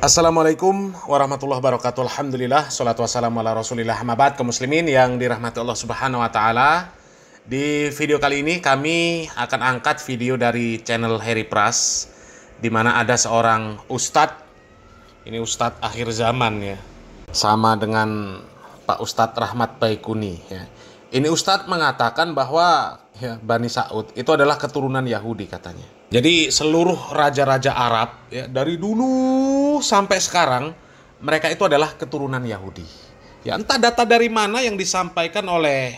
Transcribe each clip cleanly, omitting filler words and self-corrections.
Assalamualaikum warahmatullahi wabarakatuh. Alhamdulillah, salatu wassalamu ala rasulillah. Ahmad kaum muslimin yang dirahmati Allah subhanahu wa ta'ala. Di video kali ini kami akan angkat video dari channel Harry Pras, di mana ada seorang ustadz. Ini ustadz akhir zaman ya, sama dengan Pak Ustadz Rahmat Baikuni ya. Ini ustadz mengatakan bahwa ya, Bani Saud itu adalah keturunan Yahudi katanya. Jadi seluruh raja-raja Arab ya, dari dulu sampai sekarang mereka itu adalah keturunan Yahudi. Ya, entah data dari mana yang disampaikan oleh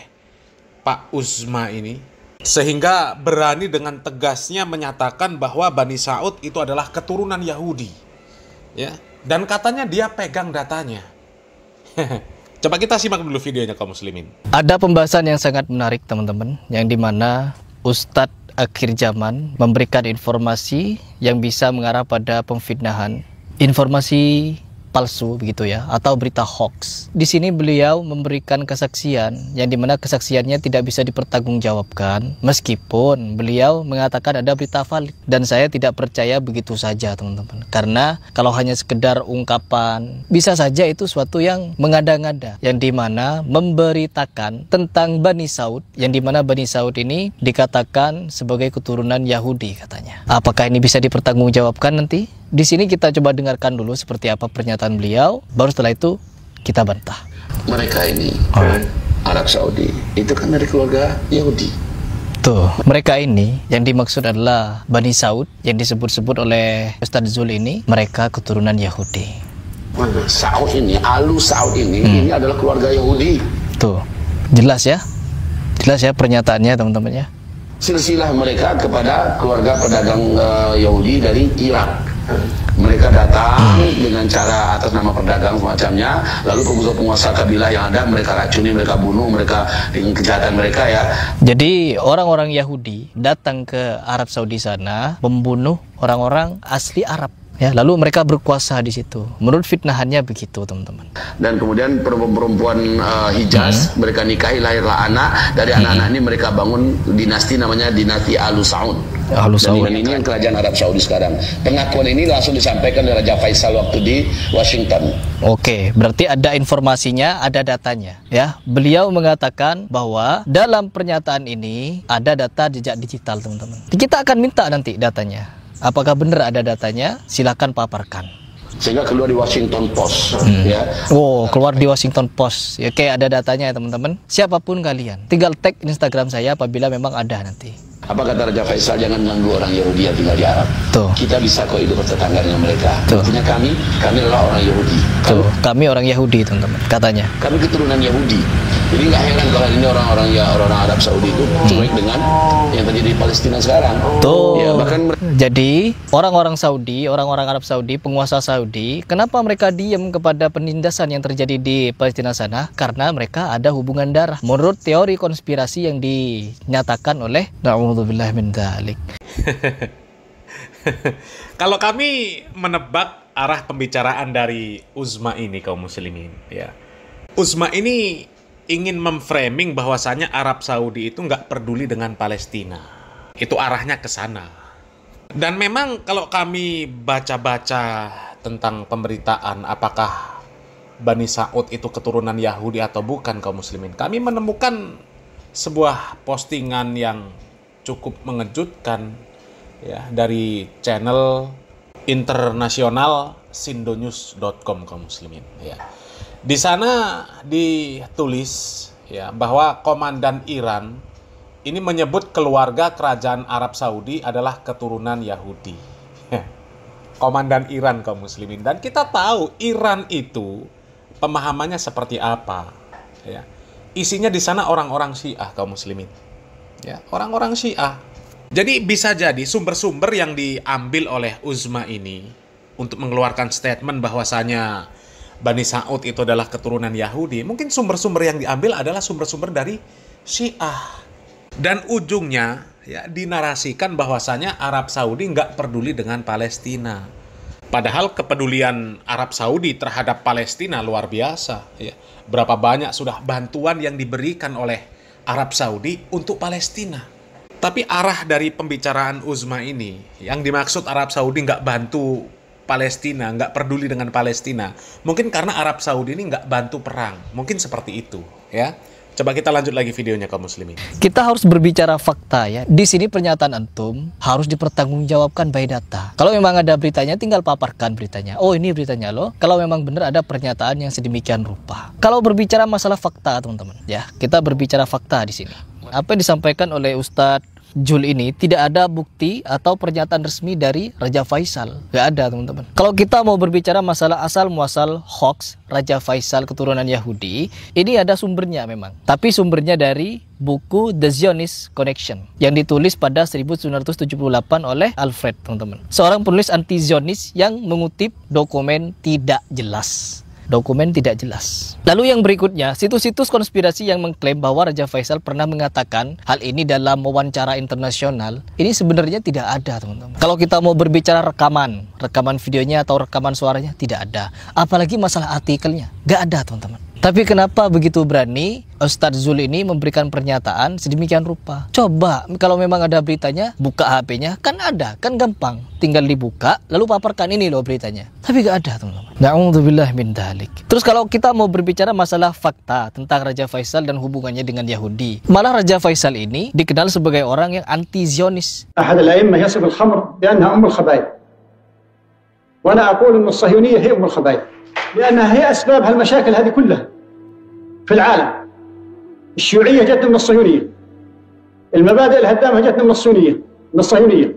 Pak Uzma ini sehingga berani dengan tegasnya menyatakan bahwa Bani Saud itu adalah keturunan Yahudi. Ya, dan katanya dia pegang datanya. Coba kita simak dulu videonya kaum muslimin. Ada pembahasan yang sangat menarik teman-teman, yang dimana Ustadz akhir zaman memberikan informasi yang bisa mengarah pada pemfitnahan, informasi palsu begitu ya, atau berita hoax. Di sini beliau memberikan kesaksian yang dimana kesaksiannya tidak bisa dipertanggungjawabkan, meskipun beliau mengatakan ada berita valid. Dan saya tidak percaya begitu saja teman-teman, karena kalau hanya sekedar ungkapan, bisa saja itu suatu yang mengada-ngada, yang dimana memberitakan tentang Bani Saud, yang dimana Bani Saud ini dikatakan sebagai keturunan Yahudi katanya. Apakah ini bisa dipertanggungjawabkan nanti? Di sini kita coba dengarkan dulu seperti apa pernyataan beliau, baru setelah itu kita bantah. Mereka ini Arab Saudi itu kan dari keluarga Yahudi. Tuh, mereka ini yang dimaksud adalah Bani Saud yang disebut-sebut oleh Ustadz Zul ini, mereka keturunan Yahudi. Saud ini, Alu Saud ini adalah keluarga Yahudi. Tuh, jelas ya pernyataannya teman-teman ya. Silsilah mereka kepada keluarga pedagang Yahudi dari Irak. Mereka datang dengan cara atas nama pedagang semacamnya, lalu penguasa kabilah yang ada mereka racuni, mereka bunuh, mereka dengan kejahatan mereka ya. Jadi orang-orang Yahudi datang ke Arab Saudi sana membunuh orang-orang asli Arab ya, lalu mereka berkuasa di situ. Menurut fitnahannya begitu teman-teman. Dan kemudian perempuan Hijaz mereka nikahi, lahirlah anak. Dari anak-anak ini mereka bangun dinasti namanya dinasti Alu Saud. Dan ini yang kerajaan Arab Saudi sekarang. Pengakuan ini langsung disampaikan oleh Raja Faisal waktu di Washington. Oke, berarti ada informasinya, ada datanya ya. Beliau mengatakan bahwa dalam pernyataan ini ada data jejak digital teman-teman. Kita akan minta nanti datanya. Apakah benar ada datanya? Silakan paparkan. Sehingga keluar di Washington Post ya. Oh, keluar di Washington Post. Ya, oke, ada datanya ya teman-teman. Siapapun kalian, tinggal tag Instagram saya apabila memang ada nanti. Apa kata Raja Faisal? Jangan ganggu orang Yahudi yang tinggal di Arab. Tuh. Kita bisa kok hidup bertetangga dengan mereka. Tuh. Artinya kami adalah orang Yahudi. Tuh, kami orang Yahudi teman-teman katanya. Kami keturunan Yahudi. Jadi nggak heran kalau ini orang-orang Arab Saudi itu cuek dengan yang terjadi di Palestina sekarang. Tuh. Ya, bahkan jadi orang-orang Saudi, orang-orang Arab Saudi, penguasa Saudi, kenapa mereka diam kepada penindasan yang terjadi di Palestina sana? Karena mereka ada hubungan darah. Menurut teori konspirasi yang dinyatakan oleh na'udzubillah min dzalik. Kalau kami menebak arah pembicaraan dari Uzma ini kaum muslimin ya. Uzma ini ingin memframing bahwasanya Arab Saudi itu nggak peduli dengan Palestina. Itu arahnya ke sana. Dan memang kalau kami baca-baca tentang pemberitaan apakah Bani Saud itu keturunan Yahudi atau bukan kaum muslimin, kami menemukan sebuah postingan yang cukup mengejutkan ya dari channel internasional sindonews.com kaum muslimin ya. Di sana ditulis ya bahwa komandan Iran ini menyebut keluarga kerajaan Arab Saudi adalah keturunan Yahudi. Komandan Iran kaum muslimin, dan kita tahu Iran itu pemahamannya seperti apa ya. Isinya di sana orang-orang Syiah kaum muslimin. Ya, orang-orang Syiah. Jadi bisa jadi sumber-sumber yang diambil oleh Uzma ini untuk mengeluarkan statement bahwasanya Bani Saud itu adalah keturunan Yahudi, mungkin sumber-sumber yang diambil adalah sumber-sumber dari Syiah. Dan ujungnya ya dinarasikan bahwasanya Arab Saudi nggak peduli dengan Palestina. Padahal kepedulian Arab Saudi terhadap Palestina luar biasa ya. Berapa banyak sudah bantuan yang diberikan oleh Arab Saudi untuk Palestina. Tapi arah dari pembicaraan Uzma ini, yang dimaksud Arab Saudi nggak bantu Palestina, nggak peduli dengan Palestina. Mungkin karena Arab Saudi ini nggak bantu perang. Mungkin seperti itu, ya. Coba kita lanjut lagi videonya kaum muslimin. Kita harus berbicara fakta ya. Di sini pernyataan antum harus dipertanggungjawabkan by data. Kalau memang ada beritanya, tinggal paparkan beritanya. Oh, ini beritanya loh. Kalau memang benar ada pernyataan yang sedemikian rupa. Kalau berbicara masalah fakta, teman-teman, ya, kita berbicara fakta di sini. Apa yang disampaikan oleh Ustadz Jul ini tidak ada bukti atau pernyataan resmi dari Raja Faisal. Gak ada, teman-teman. Kalau kita mau berbicara masalah asal muasal hoax Raja Faisal keturunan Yahudi, ini ada sumbernya memang. Tapi sumbernya dari buku The Zionist Connection yang ditulis pada 1978 oleh Alfred, teman-teman. Seorang penulis anti-Zionis yang mengutip dokumen tidak jelas. Dokumen tidak jelas. Lalu yang berikutnya, situs-situs konspirasi yang mengklaim bahwa Raja Faisal pernah mengatakan hal ini dalam wawancara internasional, ini sebenarnya tidak ada, teman-teman. Kalau kita mau berbicara rekaman videonya atau rekaman suaranya, tidak ada. Apalagi masalah artikelnya, gak ada, teman-teman. Tapi kenapa begitu berani Ustadz Zul ini memberikan pernyataan sedemikian rupa? Coba kalau memang ada beritanya, buka HP-nya, kan ada, kan gampang. Tinggal dibuka, lalu paparkan ini loh beritanya. Tapi gak ada, teman-teman. Na'udzubillah min dzalik. Terus kalau kita mau berbicara masalah fakta tentang Raja Faisal dan hubungannya dengan Yahudi, malah Raja Faisal ini dikenal sebagai orang yang anti-Zionis. أحد الأئمة يصف الخمر بأنها أم الخبائث. وأنا أقول أن الصهيونية هي أم الخبائث. لأنها هي أسباب هالمشاكل هذه كلها في العالم. الشيوعية جت من الصهيونية. المبادئ الهدامة جت من الصهيونية.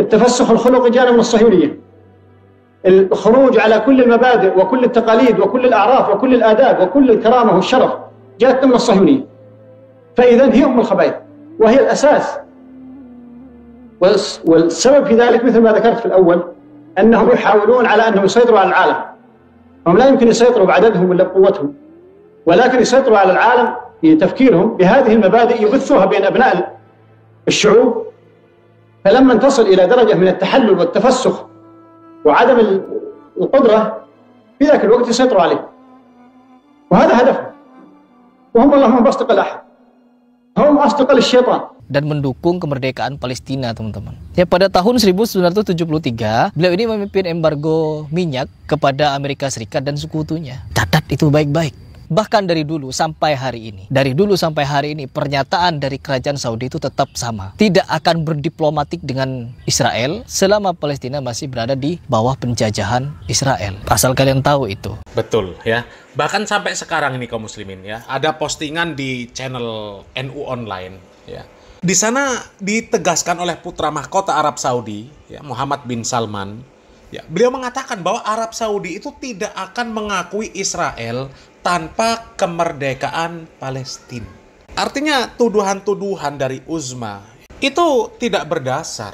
التفسخ الخلقي جاء من الصهيونية. الخروج على كل المبادئ وكل التقاليد وكل الأعراف وكل الآداب وكل الكرامة والشرف جاءت من الصهيونية. فإذا هي أم الخبائث وهي الأساس. والسبب في ذلك مثل ما ذكرت في الأول أنهم يحاولون على أنهم يسيطروا على العالم. هم لا يمكن يسيطروا بعددهم ولا بقوتهم، ولكن يسيطروا على العالم بتفكيرهم بهذه المبادئ يبثوها بين أبناء الشعوب. فلما تصل إلى درجة من التحلل والتفسخ وعدم القدرة في ذاك الوقت يسيطروا عليه. وهذا هدفهم. وهم والله ما أصدقاء أحد. هم أصدقاء الشيطان. Dan mendukung kemerdekaan Palestina, teman-teman. Ya, pada tahun 1973, beliau ini memimpin embargo minyak kepada Amerika Serikat dan sekutunya. Catat itu baik-baik. Bahkan dari dulu sampai hari ini, pernyataan dari kerajaan Saudi itu tetap sama. Tidak akan berdiplomatik dengan Israel selama Palestina masih berada di bawah penjajahan Israel. Asal kalian tahu itu. Betul, ya. Bahkan sampai sekarang ini kaum muslimin, ya, ada postingan di channel NU Online, ya. Di sana ditegaskan oleh putra mahkota Arab Saudi, ya, Muhammad bin Salman, ya, beliau mengatakan bahwa Arab Saudi itu tidak akan mengakui Israel tanpa kemerdekaan Palestina. Artinya tuduhan-tuduhan dari Uzma itu tidak berdasar,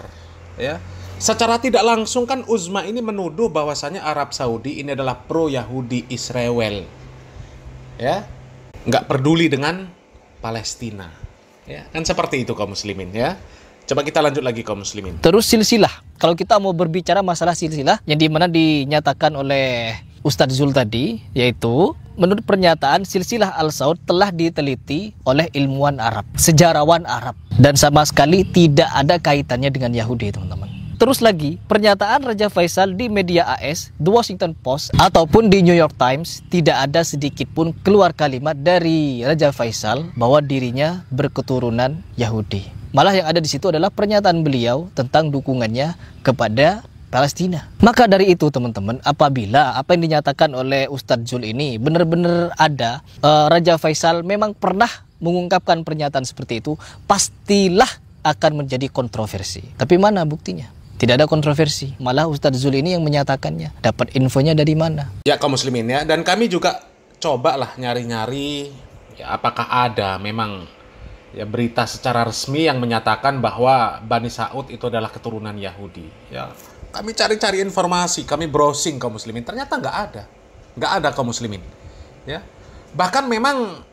ya. Secara tidak langsung kan Uzma ini menuduh bahwasanya Arab Saudi ini adalah pro-Yahudi Israel, ya, nggak peduli dengan Palestina. Ya, kan seperti itu kaum muslimin, ya. Coba kita lanjut lagi kaum muslimin. Terus silsilah. Kalau kita mau berbicara masalah silsilah yang dimana dinyatakan oleh Ustadz Zul tadi, yaitu menurut pernyataan silsilah Al-Saud telah diteliti oleh ilmuwan Arab, sejarawan Arab, dan sama sekali tidak ada kaitannya dengan Yahudi, teman-teman. Terus lagi, pernyataan Raja Faisal di media AS, The Washington Post, ataupun di New York Times, tidak ada sedikit pun keluar kalimat dari Raja Faisal bahwa dirinya berketurunan Yahudi. Malah yang ada di situ adalah pernyataan beliau tentang dukungannya kepada Palestina. Maka dari itu, teman-teman, apabila apa yang dinyatakan oleh Ustadz Zul ini benar-benar ada, Raja Faisal memang pernah mengungkapkan pernyataan seperti itu, pastilah akan menjadi kontroversi. Tapi mana buktinya? Tidak ada kontroversi, malah Ustadz Zul ini yang menyatakannya. Dapat infonya dari mana? Ya kaum muslimin, ya, dan kami juga cobalah nyari-nyari, ya, apakah ada memang, ya, berita secara resmi yang menyatakan bahwa Bani Saud itu adalah keturunan Yahudi. Ya, kami cari-cari informasi, kami browsing kaum muslimin, ternyata nggak ada kaum muslimin. Ya, bahkan memang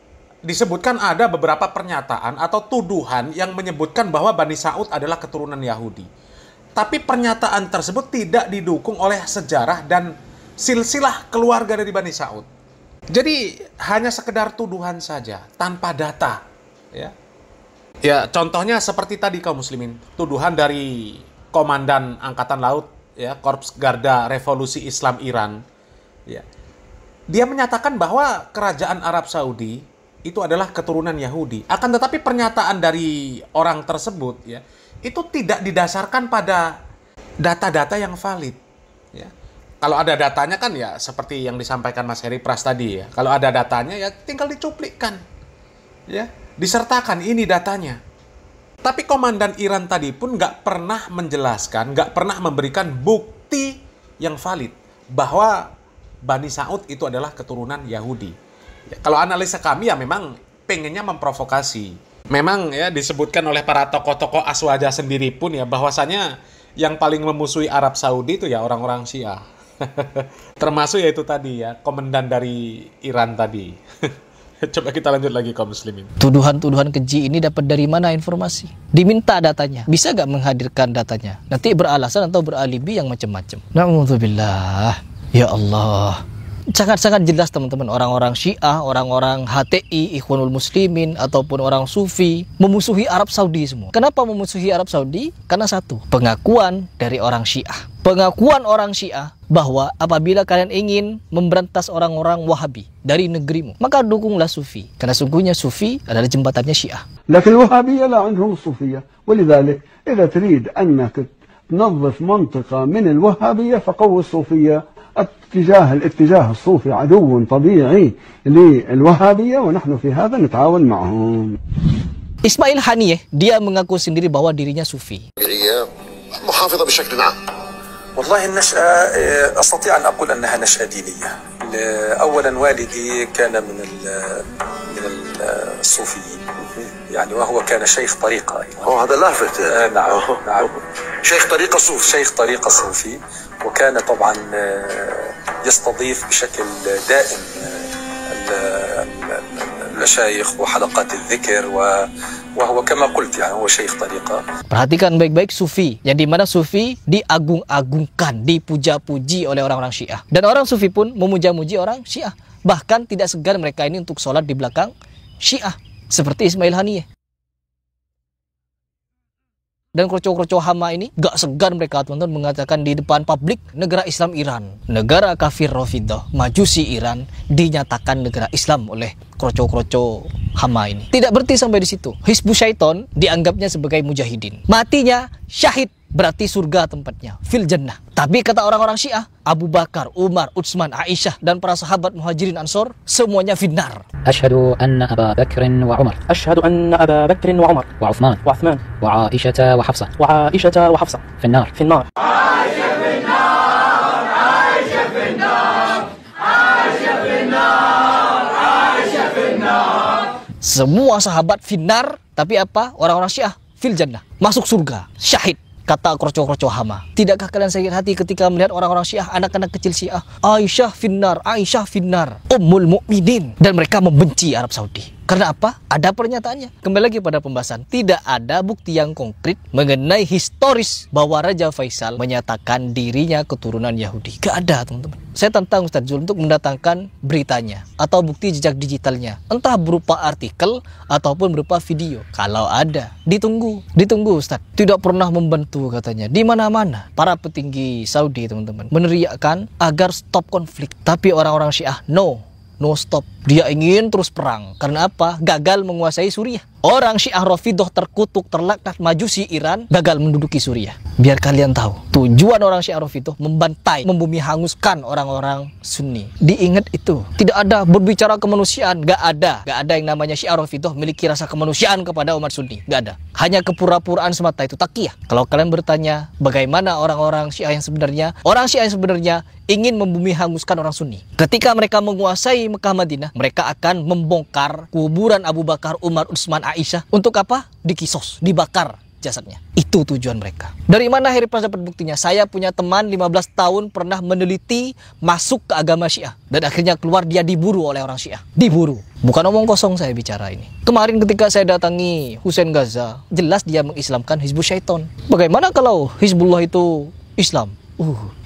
disebutkan ada beberapa pernyataan atau tuduhan yang menyebutkan bahwa Bani Saud adalah keturunan Yahudi. Tapi pernyataan tersebut tidak didukung oleh sejarah dan silsilah keluarga dari Bani Saud. Jadi hanya sekedar tuduhan saja, tanpa data. Ya, ya, contohnya seperti tadi kaum muslimin, tuduhan dari Komandan Angkatan Laut, ya, Korps Garda Revolusi Islam Iran, ya, dia menyatakan bahwa kerajaan Arab Saudi itu adalah keturunan Yahudi. Akan tetapi pernyataan dari orang tersebut, ya, itu tidak didasarkan pada data-data yang valid. Ya. Kalau ada datanya kan ya seperti yang disampaikan Mas Heri Pras tadi, ya. Kalau ada datanya ya tinggal dicuplikkan, ya, disertakan ini datanya. Tapi komandan Iran tadi pun nggak pernah menjelaskan, nggak pernah memberikan bukti yang valid bahwa Bani Saud itu adalah keturunan Yahudi. Ya, kalau analisa kami ya memang pengennya memprovokasi. Memang ya disebutkan oleh para tokoh-tokoh Aswaja sendiri pun ya bahwasanya yang paling memusuhi Arab Saudi itu ya orang-orang Syiah. Termasuk ya itu tadi ya, komandan dari Iran tadi. Coba kita lanjut lagi kaum muslimin. Tuduhan-tuduhan keji ini dapat dari mana informasi? Diminta datanya. Bisa gak menghadirkan datanya? Nanti beralasan atau beralibi yang macam-macam. Na'udzubillah. Ya Allah. Sangat-sangat jelas teman-teman, orang-orang Syiah, orang-orang HTI, Ikhwanul Muslimin, ataupun orang Sufi memusuhi Arab Saudi semua. Kenapa memusuhi Arab Saudi? Karena satu, pengakuan dari orang Syiah. Pengakuan orang Syiah bahwa apabila kalian ingin memberantas orang-orang Wahabi dari negerimu, maka dukunglah Sufi. Karena sungguhnya Sufi adalah jembatannya Syiah. لكن الوهابية لا عندهم الصوفية، ولذلك إذا تريد أنك تنظف منطقة من الوهابية فقوي الصوفية. الاتجاه الصوفي عدو طبيعي للوهابية ونحن في هذا نتعاون معهم. Ismail Haniyeh, dia mengaku sendiri bahwa dirinya Sufi. محافظة بشكل عام. والله النشأة أستطيع أن أقول أنها نشأة دينية. أولا والدي كان من الصوفيين، يعني وهو كان شيخ طريقة. هذا لافت. نعم نعم. شيخ طريقة صوفي. شيخ طريقة صوفي، وكان طبعا يستضيف بشكل دائم المشايخ وحلقات الذكر وهو كما قلت يعني هو شيخ طريقة. Perhatikan baik-baik Sufi, yang dimana Sufi diagung-agungkan, dipuja-puji oleh orang-orang Syiah. Dan orang Sufi pun memuja-muji orang Syiah. Bahkan tidak segan mereka ini untuk sholat di belakang Syiah, seperti Ismail Haniyeh. Dan kroco-kroco hama ini gak segan mereka teman-teman mengatakan di depan publik negara Islam Iran, negara kafir Rafidah, majusi Iran dinyatakan negara Islam oleh kroco-kroco hama ini. Tidak berhenti sampai di situ. Hizbus Syaiton dianggapnya sebagai mujahidin. Matinya syahid, berarti surga tempatnya, fil jannah. Tapi kata orang-orang Syiah, Abu Bakar, Umar, Utsman, Aisyah dan para sahabat Muhajirin Ansor semuanya finnar. Asyhadu anna Aba Bakr wa Umar. Asyhadu anna Aba Bakr wa Umar. Wa Uthman. Wa Uthman. Wa Aisyah wa Hafsah. Wa Aisyah wa Hafsah. Finnar. Finnar. Aisyah finnar. Aisyah finnar. Aisyah finnar. Aisyah finnar. Semua sahabat finnar, tapi apa? Orang-orang Syiah fil jannah, masuk surga, syahid. Kata kroco-kroco hama. Tidakkah kalian sakit hati ketika melihat orang-orang Syiah, anak-anak kecil Syiah, Aisyah finnar, Aisyah finnar, Ummul Mukminin, dan mereka membenci Arab Saudi? Karena apa? Ada pernyataannya. Kembali lagi pada pembahasan, tidak ada bukti yang konkret mengenai historis bahwa Raja Faisal menyatakan dirinya keturunan Yahudi. Gak ada teman-teman. Saya tantang Ustaz Zul untuk mendatangkan beritanya atau bukti jejak digitalnya, entah berupa artikel ataupun berupa video. Kalau ada, ditunggu Ustaz. Tidak pernah membantu katanya. Di mana-mana para petinggi Saudi teman-teman meneriakkan agar stop konflik. Tapi orang-orang Syiah no stop. Dia ingin terus perang. Karena apa? Gagal menguasai Suriah. Orang Syiah Rafidah terkutuk, terlaknat, majusi Iran gagal menduduki Suriah. Biar kalian tahu, tujuan orang Syiah Rafidah membantai, membumi hanguskan orang-orang Sunni. Diingat itu. Tidak ada berbicara kemanusiaan, gak ada yang namanya Syiah Rafidah memiliki rasa kemanusiaan kepada umat Sunni. Gak ada. Hanya kepura-puraan semata, itu takiyah. Kalau kalian bertanya bagaimana orang-orang Syiah yang sebenarnya, orang Syiah yang sebenarnya ingin membumi hanguskan orang Sunni. Ketika mereka menguasai Mekah Madinah, mereka akan membongkar kuburan Abu Bakar, Umar, Utsman, Aisyah. Untuk apa? Dikisos, dibakar jasadnya. Itu tujuan mereka. Dari mana Heri Pras dapat buktinya? Saya punya teman 15 tahun pernah meneliti masuk ke agama Syiah. Dan akhirnya keluar dia diburu oleh orang Syiah. Diburu. Bukan omong kosong saya bicara ini. Kemarin ketika saya datangi Hussein Gaza, jelas dia mengislamkan Hizbus Syaiton. Bagaimana kalau Hizbullah itu Islam?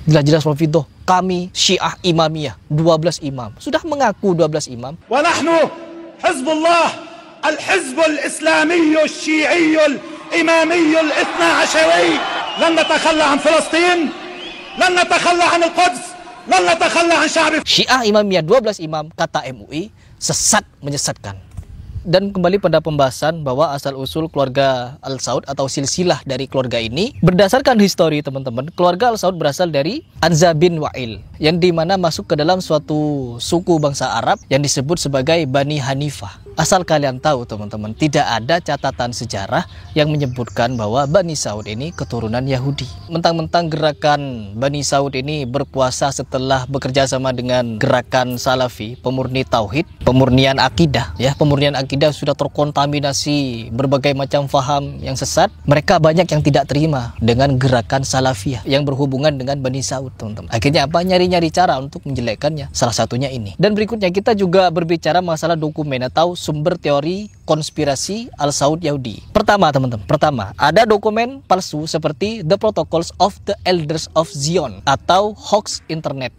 Jelas-jelas Rafidah. Kami Syiah Imamiyah, 12 imam. Sudah mengaku 12 imam. Wa nahnu Hizbullah الحزب الإسلامي الشيعي الإمامي الاثنى عشري لن نتخلى عن فلسطين لن نتخلى عن القدس لن نتخلى عن شعب. Syiah Imamiyah 12 imam kata MUI sesat menyesatkan. Dan kembali pada pembahasan bahwa asal-usul keluarga Al-Saud atau silsilah dari keluarga ini berdasarkan histori teman-teman, keluarga Al-Saud berasal dari Anza bin Wa'il yang dimana masuk ke dalam suatu suku bangsa Arab yang disebut sebagai Bani Hanifah. Asal kalian tahu teman-teman, tidak ada catatan sejarah yang menyebutkan bahwa Bani Saud ini keturunan Yahudi. Mentang-mentang gerakan Bani Saud ini berkuasa setelah bekerja sama dengan gerakan Salafi, pemurni tauhid, pemurnian akidah, ya, pemurnian akidah sudah terkontaminasi berbagai macam faham yang sesat. Mereka banyak yang tidak terima dengan gerakan Salafiyah yang berhubungan dengan Bani Saud, teman-teman. Akhirnya apa? Nyari-nyari cara untuk menjelekkannya. Salah satunya ini. Dan berikutnya kita juga berbicara masalah dokumen atau sumber teori konspirasi Al-Saud Yahudi. Pertama teman-teman, ada dokumen palsu seperti The Protocols of the Elders of Zion atau hoax internet.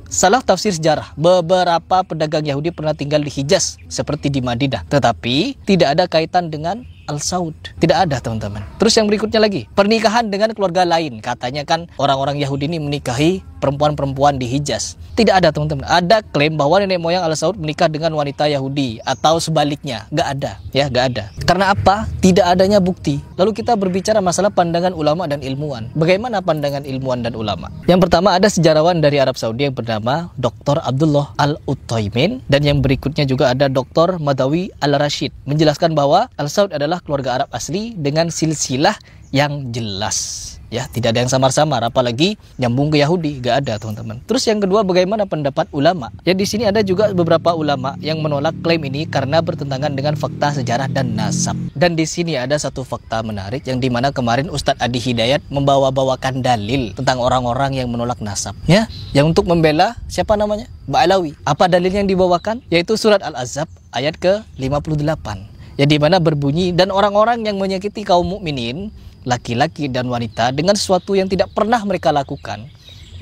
Salah tafsir sejarah, beberapa pedagang Yahudi pernah tinggal di Hijaz seperti di Madinah, tetapi tidak ada kaitan dengan Al-Saud. Tidak ada teman-teman. Terus yang berikutnya lagi, pernikahan dengan keluarga lain. Katanya kan orang-orang Yahudi ini menikahi perempuan-perempuan di Hijaz. Tidak ada teman-teman. Ada klaim bahwa nenek moyang Al-Saud menikah dengan wanita Yahudi atau sebaliknya. Gak ada. Ya, gak ada. Karena apa? Tidak adanya bukti. Lalu kita berbicara masalah pandangan ulama dan ilmuwan. Bagaimana pandangan ilmuwan dan ulama? Yang pertama ada sejarawan dari Arab Saudi yang bernama Dr. Abdullah Al-Uthaymin, dan yang berikutnya juga ada Dr. Madawi Al-Rashid menjelaskan bahwa Al-Saud adalah keluarga Arab asli dengan silsilah yang jelas. Ya, tidak ada yang samar-samar, apalagi nyambung ke Yahudi, gak ada teman-teman. Terus yang kedua, bagaimana pendapat ulama? Ya, di sini ada juga beberapa ulama yang menolak klaim ini karena bertentangan dengan fakta sejarah dan nasab. Dan di sini ada satu fakta menarik yang dimana kemarin Ustadz Adi Hidayat membawa-bawakan dalil tentang orang-orang yang menolak nasab. Ya, yang untuk membela siapa namanya? Ba'alawi. Apa dalil yang dibawakan? Yaitu surat Al-Ahzab ayat ke-58. Ya, dimana berbunyi, dan orang-orang yang menyakiti kaum mukminin, laki-laki dan wanita dengan sesuatu yang tidak pernah mereka lakukan,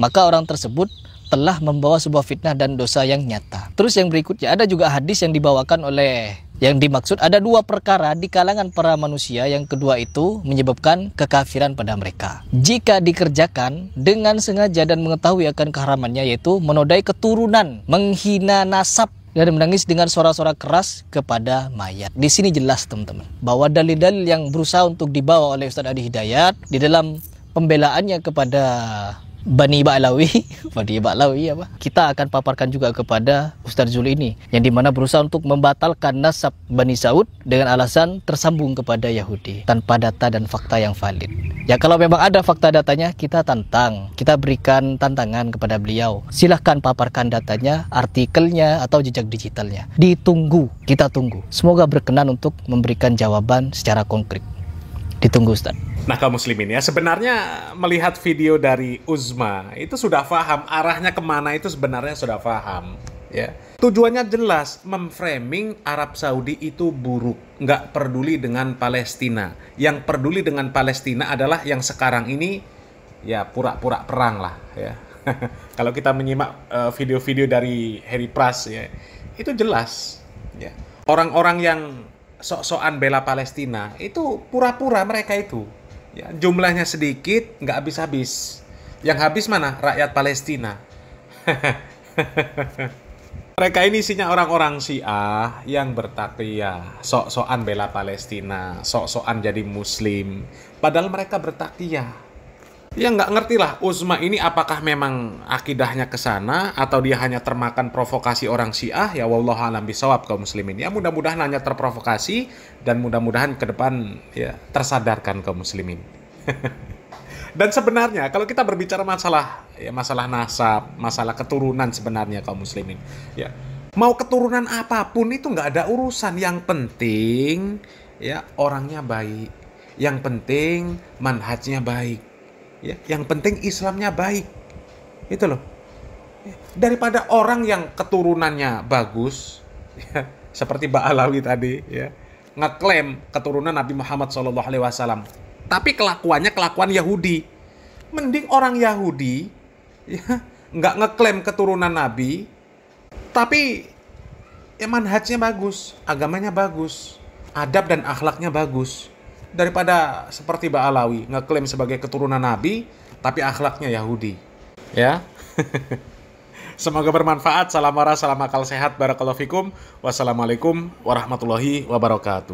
maka orang tersebut telah membawa sebuah fitnah dan dosa yang nyata. Terus yang berikutnya ada juga hadis yang dibawakan oleh, yang dimaksud ada dua perkara di kalangan para manusia, yang kedua itu menyebabkan kekafiran pada mereka jika dikerjakan dengan sengaja dan mengetahui akan keharamannya, yaitu menodai keturunan, menghina nasab, dan menangis dengan suara-suara keras kepada mayat. Di sini jelas teman-teman bahwa dalil-dalil yang berusaha untuk dibawa oleh Ustadz Adi Hidayat di dalam pembelaannya kepada Bani Ba'alawi, Bani Ba'alawi apa? Kita akan paparkan juga kepada Ustadz Zul ini, yang dimana berusaha untuk membatalkan nasab Bani Saud dengan alasan tersambung kepada Yahudi tanpa data dan fakta yang valid. Ya, kalau memang ada fakta datanya, kita tantang, kita berikan tantangan kepada beliau. Silahkan paparkan datanya, artikelnya atau jejak digitalnya. Ditunggu, kita tunggu. Semoga berkenan untuk memberikan jawaban secara konkret. Ditunggu Ustadz. Nah, kaum muslimin ya, sebenarnya melihat video dari Uzma itu sudah paham arahnya kemana, itu sebenarnya sudah paham ya. Tujuannya jelas, memframing Arab Saudi itu buruk, nggak peduli dengan Palestina. Yang peduli dengan Palestina adalah yang sekarang ini ya pura-pura perang lah ya. Kalau kita menyimak video-video dari Harry Pras ya, itu jelas ya. Orang-orang yang sok-sokan bela Palestina itu pura-pura mereka itu. Ya, jumlahnya sedikit, nggak habis-habis. Yang habis mana? Rakyat Palestina. Mereka ini isinya orang-orang Syiah yang bertakliyah, sok-sokan bela Palestina, sok-sokan jadi Muslim. Padahal mereka bertakliyah. Ya nggak ngerti lah, Uzma ini apakah memang akidahnya ke sana atau dia hanya termakan provokasi orang Syiah? Ya wallahu a'lam bishawab kaum muslimin. Ya mudah-mudahan hanya terprovokasi dan mudah-mudahan ke depan ya tersadarkan kaum muslimin. Dan sebenarnya kalau kita berbicara masalah ya masalah nasab, masalah keturunan sebenarnya kaum muslimin, ya mau keturunan apapun itu nggak ada urusan. Yang penting ya orangnya baik, yang penting manhajnya baik. Ya, yang penting Islamnya baik, itu loh. Daripada orang yang keturunannya bagus, ya, seperti Ba'alawi tadi, ya, ngeklaim keturunan Nabi Muhammad SAW, tapi kelakuannya kelakuan Yahudi. Mending orang Yahudi, ya, nggak ngeklaim keturunan Nabi, tapi ya manhajnya bagus, agamanya bagus, adab dan akhlaknya bagus. Daripada seperti Ba'alawi ngeklaim sebagai keturunan Nabi tapi akhlaknya Yahudi. Ya. Semoga bermanfaat. Salam waras, salam akal sehat. Barakallahu fikum. Wassalamualaikum warahmatullahi wabarakatuh.